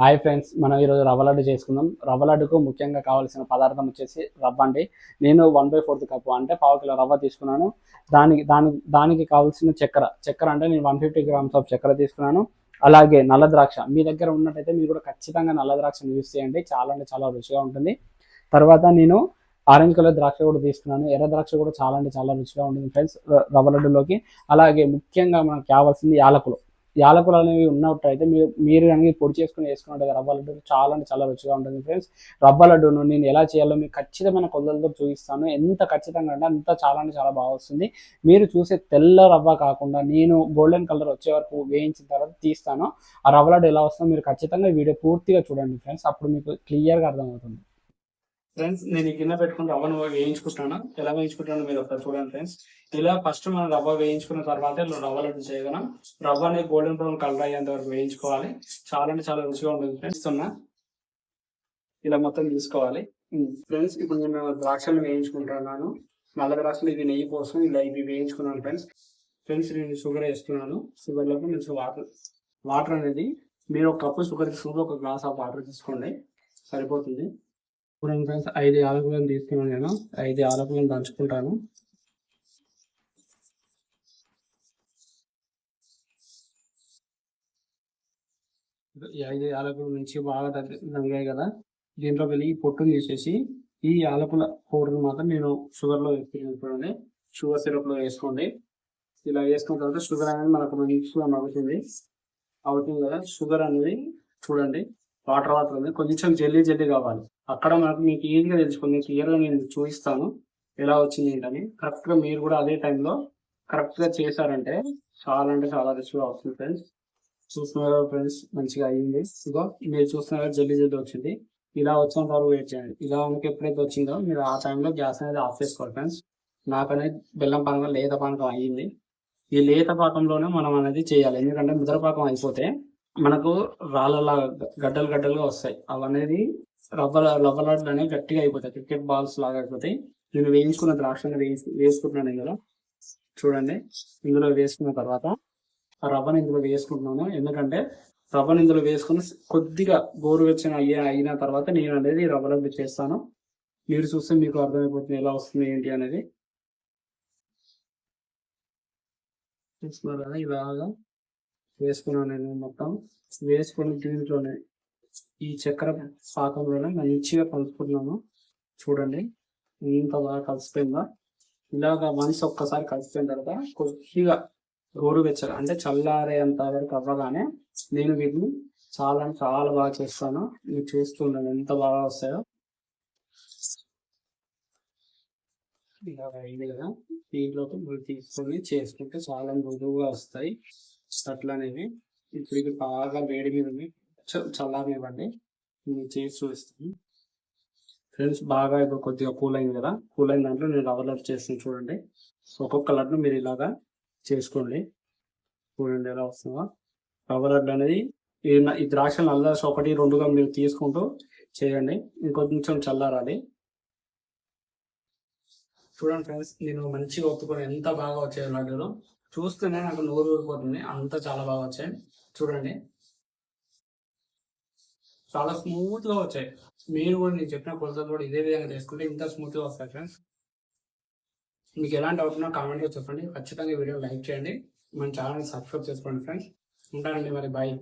Hi friends, మనం ఈరోజు రవ్వ లడ్డు చేసుకుందాం. రవ్వ లడ్డుకు ముఖ్యంగా కావాల్సిన పదార్థం వచ్చేసి రవ్వ అండి. నేను 1/4 కప్పు అంటే పావు కిలో రవ్వ తీసుకున్నాను. దానికి కావాల్సిన చక్కెర అంటే నేను 150 గ్రామ్స్ ఆఫ్ చక్కెర తీసుకున్నాను. అలాగే నల్ల ద్రాక్ష మీ దగ్గర ఉన్నట్టయితే మీరు కూడా ఖచ్చితంగా నల్ల ద్రాక్షను యూస్ చేయండి. చాలా అంటే చాలా రుచిగా ఉంటుంది. తర్వాత నేను ఆరెంజ్ కలర్ ద్రాక్ష కూడా తీసుకున్నాను. ఎర్ర ద్రాక్ష కూడా చాలా అంటే చాలా రుచిగా ఉంటుంది ఫ్రెండ్స్ రవ్వ లడ్డులోకి. అలాగే ముఖ్యంగా మనకు కావాల్సింది యాలకులు అనేవి ఉన్నట్టయితే మీరు కనుక పొడి చేసుకుని వేసుకున్నట్టు రవ్వ లడ్డు చాలా అంటే చాలా రుచిగా ఉంటుంది ఫ్రెండ్స్. రవ్వ లడ్డును నేను ఎలా చేయాలో మీకు ఖచ్చితమైన కొలతలతో చూపిస్తాను. ఎంత ఖచ్చితంగా అంటే అంత చాలా అంటే చాలా బాగా వస్తుంది. మీరు చూసే తెల్ల రవ్వ కాకుండా నేను గోల్డెన్ కలర్ వచ్చే వరకు వేయించిన తర్వాత తీస్తాను. ఆ రవ్వ లడ్డు ఎలా వస్తుందో మీరు ఖచ్చితంగా వీడియో పూర్తిగా చూడండి ఫ్రెండ్స్. అప్పుడు మీకు క్లియర్గా అర్థమవుతుంది. ఫ్రెండ్స్, నేను ఈ గిన్నె పెట్టుకుని రవ్వను వేయించుకుంటాను. ఎలా వేయించుకుంటాను మీరు ఒకసారి చూడండి ఫ్రెండ్స్. ఇలా ఫస్ట్ మనం రవ్వ వేయించుకున్న తర్వాత రవ్వ లడ్డు చేయగలం. రవ్వ అనేది గోల్డెన్ బ్రౌన్ కలర్ అయ్యేంత వరకు వేయించుకోవాలి. చాలా అంటే చాలా రుచిగా ఉంటుంది ఫ్రెండ్స్. ఇలా మొత్తం తీసుకోవాలి ఫ్రెండ్స్. ఇప్పుడు నేను ద్రాక్షలు వేయించుకుంటున్నాను. నల్ల ద్రాక్షలు ఇది నెయ్యి కోసం ఇలా ఇవి వేయించుకున్నాను ఫ్రెండ్స్. నేను షుగర్ వేస్తున్నాను. షుగర్లోకి మంచి వాటర్ అనేది మీరు ఒక కప్పు షుగర్ తీసుకుంటే ఒక గ్లాస్ ఆఫ్ వాటర్ తీసుకోండి, సరిపోతుంది. ఇప్పుడు ఫ్రెండ్స్ 5 యాలకులను తీసుకున్నాను. నేను 5 యాలకులను దంచుకుంటాను. ఈ 5 యాలకుల నుంచి బాగా దంగాయి కదా, దీంట్లో వెళ్ళి ఈ పొట్టును తీసేసి ఈ యాలకుల పౌడర్ మాత్రం నేను షుగర్లో వేసుకుని షుగర్ సిరప్లో వేసుకోండి. ఇలా వేసుకున్న తర్వాత షుగర్ అనేది మనకు మంచిగా అవుతుంది కదా. షుగర్ అనేది చూడండి వాటర్ ఉంది, కొంచెం జల్లీ కావాలి. అక్కడ మీకు ఈజీగా తెలుసుకుంది. క్లియర్గా నేను చూపిస్తాను ఎలా వచ్చింది ఏంటని. కరెక్ట్గా మీరు కూడా అదే టైంలో కరెక్ట్గా చేశారంటే చాలా అంటే చాలా రుచిగా వస్తుంది ఫ్రెండ్స్. చూస్తున్నారు ఫ్రెండ్స్, మంచిగా అయ్యింది. ఇదిగో మీరు చూస్తున్నారు జల్లీ వచ్చింది. ఇలా వచ్చినంత వరకు వెయిట్ చేయండి. ఇలా మనకి ఎప్పుడైతే వచ్చిందో మీరు ఆ టైంలో గ్యాస్ అనేది ఆఫ్ చేసుకోవాలి ఫ్రెండ్స్. నాకు అనేది బెల్లం పానకం లేత పానకం అయ్యింది. ఈ లేత పాకంలోనే మనం అనేది చేయాలి. ఎందుకంటే ముద్ర పాకం అయిపోతే మనకు రాళ్ళలా గడ్డలుగా వస్తాయి. అవనేది రవ్వ లడ్డు అనేవి గట్టిగా అయిపోతాయి, క్రికెట్ బాల్స్ లాగా అయిపోతాయి. నేను వేయించుకున్న ద్రాక్షను వేసుకుంటున్నాను ఇందులో. చూడండి, ఇందులో వేసుకున్న తర్వాత ఆ రవ్వను ఇందులో వేసుకుంటున్నాను. ఎందుకంటే రవ్వను ఇందులో వేసుకుని కొద్దిగా గోరువెచ్చని అయిన తర్వాత నేను అనేది రవ్వ లడ్డు చేస్తాను. మీరు చూస్తే మీకు అర్థమైపోతుంది ఎలా వస్తుంది ఏంటి అనేది. చూస్తున్నారు కదా, ఇలాగా వేసుకున్నాను నేను మొత్తం. వేసుకుని దీంట్లోనే ఈ చక్కెర పాకంలోనే మంచిగా కలుపుకున్నాను. చూడండి ఇంత బాగా కలిసిపోయిందా. ఇలాగా మనసు ఒక్కసారి కలిసిపోయిన తర్వాత కొద్దిగా గోరువెచ్చగా అంటే చల్లారేంత వరకు అవ్వగానే నేను వీటిని చాలా చాలా బాగా చేస్తాను. మీరు చూస్తున్నాను ఎంత బాగా వస్తాయో. ఇలాగ అయింది కదా, దీంట్లోకి మీరు తీసుకొని చేసుకుంటే చాలా మృదువుగా వస్తాయి అట్లా అనేవి. ఇప్పుడు ఇది బాగా వేడి మీద చల్లారనివ్వండి, నేను చేసి చూపిస్తాను ఫ్రెండ్స్. బాగా ఇప్పుడు కొద్దిగా కూల్ అయింది కదా, కూల్ అయిన దాంట్లో నేను రవ్వ లడ్డు చేస్తాను. చూడండి, ఒక్కొక్క లడ్డు మీరు ఇలాగా చేసుకోండి. చూడండి ఎలా వస్తుందో రవ్వ లడ్డు అనేది. ఈ ద్రాక్ష నల్ల 1, 2గా మీరు తీసుకుంటూ చేయండి. ఇంకొంచెం చల్లారాలి. చూడండి ఫ్రెండ్స్, నేను మంచిగా ఒత్తుకొని ఎంత బాగా వచ్చాయి లడ్డూలు. చూస్తేనే నాకు నోరు ఊరిపోతుంది, అంత చాలా బాగా వచ్చాయి. చూడండి చాలా స్మూత్గా వచ్చాయి. మీరు కూడా నేను చెప్పిన కొలతలు కూడా ఇదే విధంగా చేసుకుంటే ఇంత స్మూత్గా వస్తాయి ఫ్రెండ్స్. మీకు ఎలాంటి డౌట్ ఉన్నా కామెంట్లో చెప్పండి. ఖచ్చితంగా వీడియో లైక్ చేయండి, మన ఛానల్ సబ్స్క్రైబ్ చేసుకోండి ఫ్రెండ్స్. ఉంటానండి మరి, బాయ్.